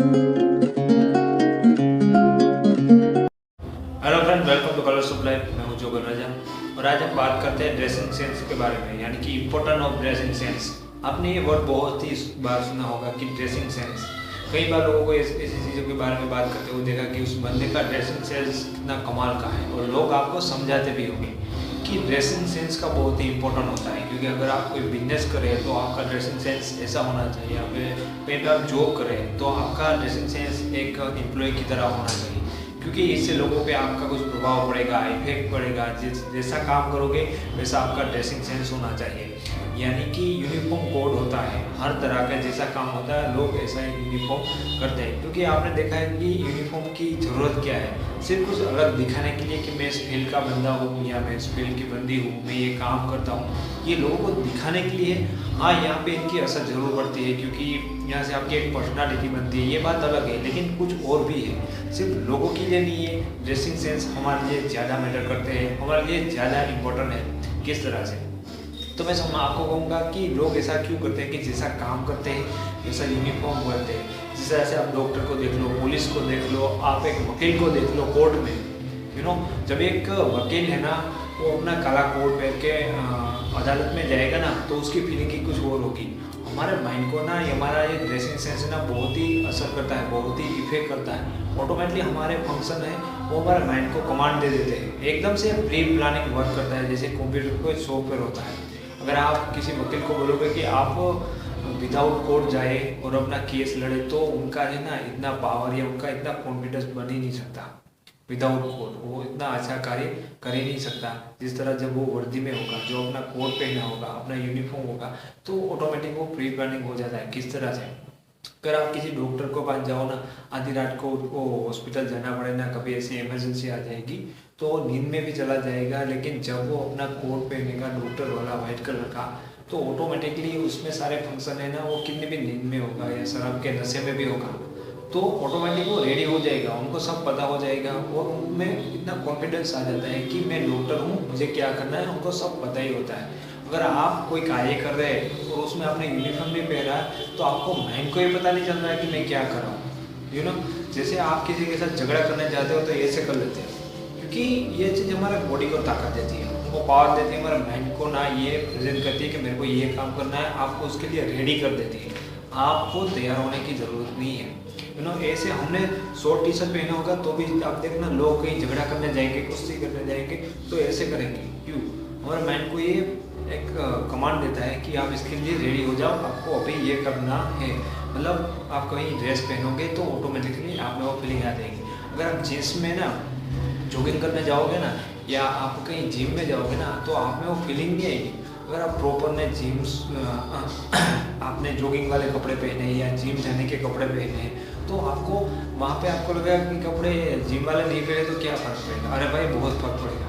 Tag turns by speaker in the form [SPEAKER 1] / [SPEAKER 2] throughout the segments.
[SPEAKER 1] Hello friend, welcome two colours of life. मैं हूं जोगल राजा और आज हम बात करते हैं ड्रेसिंग सेंस के बारे में, यानी कि इम्पोर्टेंट ऑफ ड्रेसिंग सेंस। आपने ये वर्ड बहुत ही बार सुना होगा कि ड्रेसिंग सेंस। कई बार लोगों को ऐसी चीज़ों के बारे में बात करते हुए देखा कि उस बंदे का ड्रेसिंग सेंस कितना कमाल का है, और लोग आपको समझाते भी होंगे कि ड्रेसिंग सेंस का बहुत ही इंपॉर्टेंट होता है। क्योंकि अगर आप कोई बिजनेस करें तो आपका ड्रेसिंग सेंस ऐसा होना चाहिए, या फिर कहीं पर आप जॉब करें तो आपका ड्रेसिंग सेंस एक एम्प्लॉय की तरह होना चाहिए। क्योंकि इससे लोगों पे आपका कुछ प्रभाव पड़ेगा, इफेक्ट पड़ेगा। जैसा काम करोगे वैसा आपका ड्रेसिंग सेंस होना चाहिए। यानी कि यूनिफॉर्म कोड होता है, हर तरह का जैसा काम होता है लोग ऐसा यूनिफॉर्म करते हैं। क्योंकि आपने देखा है कि यूनिफॉर्म की ज़रूरत क्या है, सिर्फ कुछ अलग दिखाने के लिए कि मैं इस फील्ड का बंदा हूँ या मैं इस फील्ड की बंदी हूँ, मैं ये काम करता हूँ, ये लोगों को दिखाने के लिए। हाँ, यहाँ पे इनकी असर जरूर पड़ती है, क्योंकि यहाँ से आपकी एक पर्सनालिटी बनती है, ये बात अलग है। लेकिन कुछ और भी है, सिर्फ लोगों के लिए नहीं है। ड्रेसिंग सेंस हमारे लिए ज़्यादा मैटर करते हैं, हमारे लिए ज़्यादा इम्पोर्टेंट है। किस तरह से? तो मैं आपको कहूँगा कि लोग ऐसा क्यों करते हैं कि जैसा काम करते हैं वैसा यूनिफॉर्म पहनते हैं। जिस तरह से आप डॉक्टर को देख लो, पुलिस को देख लो, आप एक वकील को देख लो कोर्ट में। जब एक वकील है ना, वो अपना काला कोट पहन के अदालत में जाएगा ना, तो उसकी फीलिंग ही कुछ और होगी। हमारे माइंड को ना हमारा ये ड्रेसिंग सेंस ना बहुत ही असर करता है, बहुत ही इफेक्ट करता है। ऑटोमेटिकली हमारे फंक्शन है वो हमारे माइंड को कमांड दे देते हैं, एकदम से प्री प्लानिंग वर्क करता है, जैसे कंप्यूटर को सॉफ्टवेयर होता है। अगर आप किसी वकील को बोलोगे कि आप विदाउट कोर्ट जाए और अपना केस लड़े, तो उनका है ना इतना पावर या उनका इतना कॉन्फिडेंस बन ही नहीं सकता। विदाउट कोट वो इतना अच्छा कार्य कर ही नहीं सकता जिस तरह जब वो वर्दी में होगा, जो अपना कोट पहना होगा, अपना यूनिफॉर्म होगा, तो ऑटोमेटिक वो प्री प्लानिंग हो जाता है। किस तरह से? अगर आप किसी डॉक्टर को पास जाओ ना, आधी रात को वो हॉस्पिटल जाना पड़े ना, कभी ऐसी इमरजेंसी आ जाएगी तो वो नींद में भी चला जाएगा। लेकिन जब वो अपना कोट पहनेगा डॉक्टर वाला वाइट कलर का, तो ऑटोमेटिकली उसमें सारे फंक्शन है ना, वो कितने भी नींद में होगा या शराब के नशे में भी होगा, तो ऑटोमेटिक वो रेडी हो जाएगा, उनको सब पता हो जाएगा और उनमें इतना कॉन्फिडेंस आ जाता है कि मैं डॉक्टर हूँ, मुझे क्या करना है, उनको सब पता ही होता है। अगर आप कोई कार्य कर रहे हैं और उसमें आपने यूनिफॉर्म भी पहना है, तो आपको माइंड को ही पता नहीं चल रहा है कि मैं क्या कर रहा हूँ। जैसे आप किसी के साथ झगड़ा करने जाते हो तो ऐसे कर लेते हैं, क्योंकि ये चीज़ हमारे बॉडी को ताकत देती है, उनको पावर देती है, हमारे माइंड को ना ये प्रेजेंट करती है कि मेरे को ये काम करना है, आपको उसके लिए रेडी कर देती है। आपको तैयार होने की ज़रूरत नहीं है। ऐसे हमने शॉर्ट टी शर्ट पहना होगा तो भी आप देखना लोग कहीं झगड़ा करने जाएंगे, कुश्ती करने जाएंगे तो ऐसे करेंगे। क्यों? हमारे माइंड को ये एक कमांड देता है कि आप इसके लिए रेडी हो जाओ, आपको अभी ये करना है। मतलब आप कहीं ड्रेस पहनोगे तो ऑटोमेटिकली आप में वो फीलिंग आ जाएगी। अगर आप जींस में ना जॉगिंग करने जाओगे ना, या आप कहीं जिम में जाओगे ना, तो आप में वो फीलिंग नहीं आएगी। अगर आप प्रॉपर ने जीम्स आपने जॉगिंग वाले कपड़े पहने या जिम जाने के कपड़े पहने, तो आपको वहाँ पे आपको लगेगा कि कपड़े जिम वाले नहीं पहने तो क्या फ़र्क पड़ेगा। अरे भाई, बहुत फ़र्क पड़ेगा।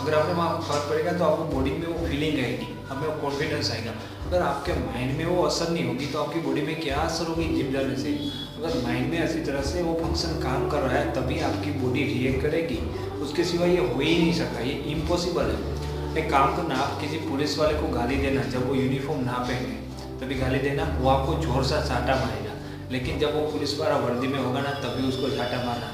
[SPEAKER 1] अगर आपने वहाँ फ़र्क पड़ेगा तो आपको बॉडी में वो फीलिंग आएगी, हमें वो कॉन्फिडेंस आएगा। अगर आपके माइंड में वो असर नहीं होगी तो आपकी बॉडी में क्या असर होगी जिम जाने से? अगर माइंड में अच्छी तरह से वो फंक्शन काम कर रहा है तभी आपकी बॉडी रिएक्ट करेगी, उसके सिवा ये हो ही नहीं सकता, ये इम्पॉसिबल है। एक काम करना, आप किसी पुलिस वाले को गाली देना, जब वो यूनिफॉर्म ना पहने तभी गाली देना, वो आपको जोर से चाटा मारेगा। लेकिन जब वो पुलिस वाला वर्दी में होगा ना, तभी उसको चाटा मारना।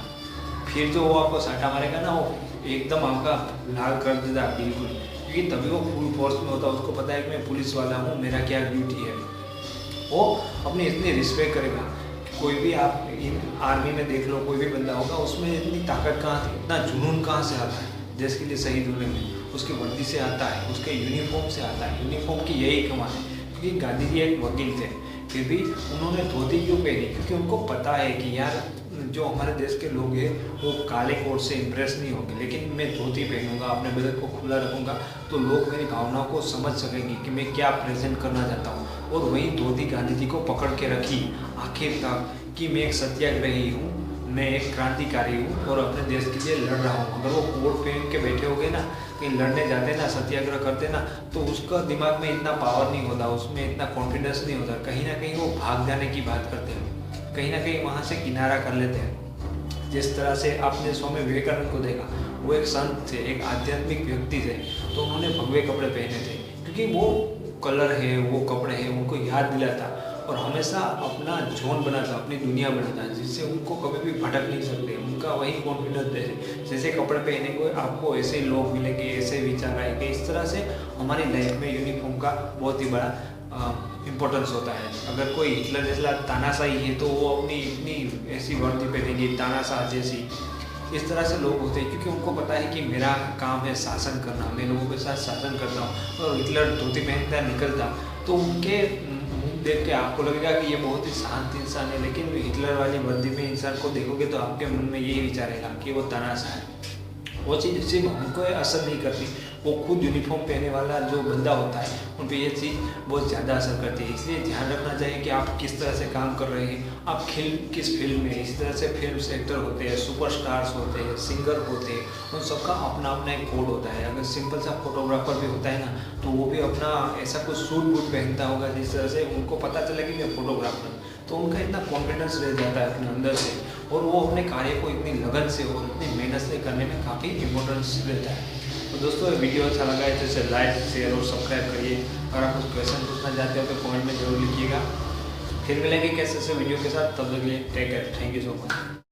[SPEAKER 1] फिर जो वो आपको चाटा मारेगा ना, वो एकदम आपका लाल कर देगा बिल्कुल, क्योंकि तभी वो फुल फोर्स में होता है, उसको पता है कि मैं पुलिस वाला हूँ, मेरा क्या ड्यूटी है। वो अपनी इतनी रिस्पेक्ट करेगा। कोई भी आप आर्मी में देख लो, कोई भी बंदा होगा, उसमें इतनी ताकत कहाँ से, इतना जुनून कहाँ से आता है देश के लिए शहीद होने में? उसकी वर्दी से आता है, उसके यूनिफॉर्म से आता है। यूनिफॉर्म की यही कमाल है। क्योंकि गांधी जी एक वकील थे, फिर भी उन्होंने धोती क्यों पहनी? क्योंकि उनको पता है कि यार जो हमारे देश के लोग हैं वो काले कोट से इम्प्रेस नहीं होंगे, लेकिन मैं धोती पहनूंगा, अपने बदन को खुला रखूंगा, तो लोग मेरी भावनाओं को समझ सकेंगे कि मैं क्या प्रेजेंट करना चाहता हूँ। और वही धोती गांधी जी को पकड़ के रखी आखिर तक कि मैं एक सत्याग्रही हूँ, मैं एक क्रांतिकारी हूँ और अपने देश के लिए लड़ रहा हूँ। अगर वो कोट पहन के बैठे हो गए ना, कहीं लड़ने जाते ना, सत्याग्रह करते ना, तो उसका दिमाग में इतना पावर नहीं होता, उसमें इतना कॉन्फिडेंस नहीं होता। कहीं ना कहीं वो भाग जाने की बात करते हैं, कहीं ना कहीं वहाँ से किनारा कर लेते हैं। जिस तरह से आपने स्वामी विवेकानंद को देखा, वो एक संत थे, एक आध्यात्मिक व्यक्ति थे, तो उन्होंने भगवे कपड़े पहने थे, क्योंकि वो कलर है, वो कपड़े हैं, उनको याद दिलाता। और हमेशा अपना जोन बनाता, अपनी दुनिया बनाता है, जिससे उनको कभी भी भटक नहीं सकते। उनका वही कॉन्फिडेंस है, जैसे कपड़े पहने को आपको ऐसे लोग मिलेंगे, ऐसे विचार आएंगे। इस तरह से हमारी लाइफ में यूनिफॉर्म का बहुत ही बड़ा इम्पोर्टेंस होता है। अगर कोई हिटलर जैसा तानाशाही है तो वो अपनी इतनी ऐसी वर्दी पहनेंगे तानाशाह जैसी। इस तरह से लोग होते हैं क्योंकि उनको पता है कि मेरा काम है शासन करना, मैं लोगों के साथ शासन करता हूँ। और हिटलर धोती पहनता निकलता तो उनके मुंह देख के आपको लगेगा कि ये बहुत ही शांत इंसान है, लेकिन हिटलर वाली वर्दी में इंसान को देखोगे तो आपके मन में यही विचार आएगा कि वो तानाशाह है। वो चीज़ सिर्फ हमको असर नहीं करती, वो खुद यूनिफॉर्म पहनने वाला जो बंदा होता है उन पर ये चीज़ बहुत ज़्यादा असर करती है। इसलिए ध्यान रखना चाहिए कि आप किस तरह से काम कर रहे हैं, आप किस फील्ड में। इस तरह से फिल्म एक्टर होते हैं, सुपरस्टार्स होते हैं, सिंगर होते हैं, उन सबका अपना अपना एक कोड होता है। अगर सिंपल सा फोटोग्राफर भी होता है ना, तो वो भी अपना ऐसा कुछ सूट बूट पहनता होगा जिस तरह से उनको पता चले कि मैं फोटोग्राफर, तो उनका इतना कॉन्फिडेंस रह जाता है अपने अंदर से, और वो अपने कार्य को इतनी लगन से और इतनी मेहनत से करने में काफ़ी इम्पोर्टेंस रहता है। तो दोस्तों वीडियो अच्छा लगा है तो इसे लाइक शेयर और सब्सक्राइब करिए। अगर आप कुछ क्वेश्चन पूछना चाहते हो तो कमेंट में जरूर लिखिएगा। फिर मिलेंगे कैसे वीडियो के साथ, तब तक के लिए take care, thank you so much.